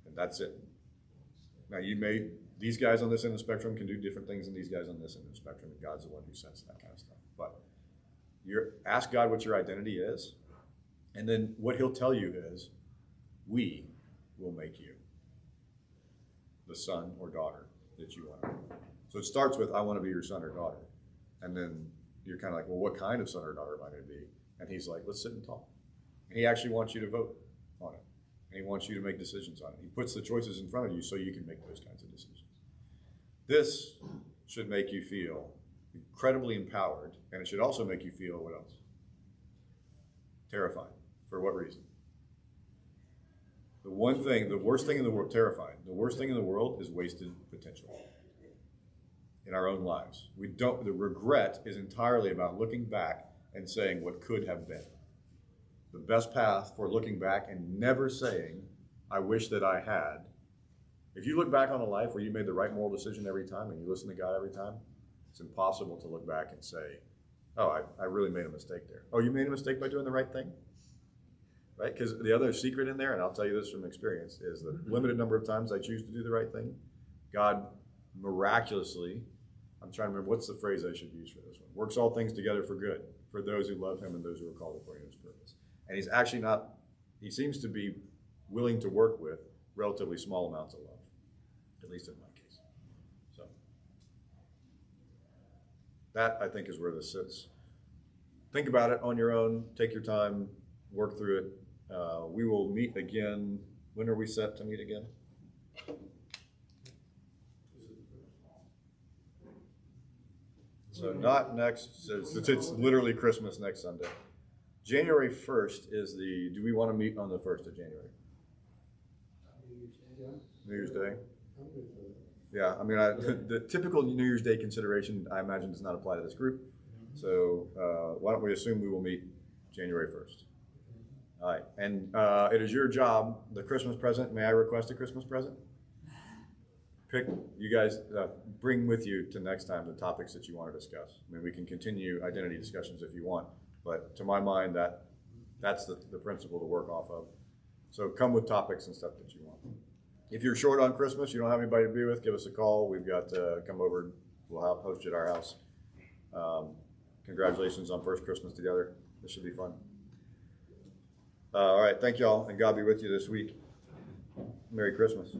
And that's it. Now these guys on this end of the spectrum can do different things than these guys on this end of the spectrum, and God's the one who sets that kind of stuff. But ask God what your identity is, and then what he'll tell you is, we will make you the son or daughter that you want to be. So it starts with, I want to be your son or daughter. And then you're kind of like, well, what kind of son or daughter am I going to be? And he's like, let's sit and talk. And he actually wants you to vote on it. And he wants you to make decisions on it. He puts the choices in front of you so you can make those kinds of decisions. This should make you feel incredibly empowered, and it should also make you feel, what else? Terrified. For what reason? The worst thing in the world, terrified. The worst thing in the world is wasted potential in our own lives. The regret is entirely about looking back and saying what could have been. The best path for looking back and never saying, I wish that I had. If you look back on a life where you made the right moral decision every time and you listen to God every time, it's impossible to look back and say, oh, I really made a mistake there. Oh, you made a mistake by doing the right thing? Right? Because the other secret in there, and I'll tell you this from experience, is the limited number of times I choose to do the right thing, God miraculously, I'm trying to remember, what's the phrase I should use for this one? Works all things together for good, for those who love him and those who are called according to his purpose. And he's actually not, he seems to be willing to work with relatively small amounts of love, at least in my case. So that, I think, is where this sits. Think about it on your own, take your time, work through it. We will meet again. When are we set to meet again? So not next, it's literally Christmas next Sunday. January 1st is do we want to meet on the 1st of January? New Year's Day? Yeah, I mean, the typical New Year's Day consideration, I imagine, does not apply to this group. So why don't we assume we will meet January 1st? All right, and it is your job, the Christmas present. May I request a Christmas present? You guys bring with you to next time the topics that you want to discuss. I mean, we can continue identity discussions if you want, but to my mind, that's the principle to work off of. So come with topics and stuff that you want. If you're short on Christmas, you don't have anybody to be with, give us a call. We've got come over. We'll host you at our house. Congratulations on first Christmas together. This should be fun. All right, thank y'all, and God be with you this week. Merry Christmas.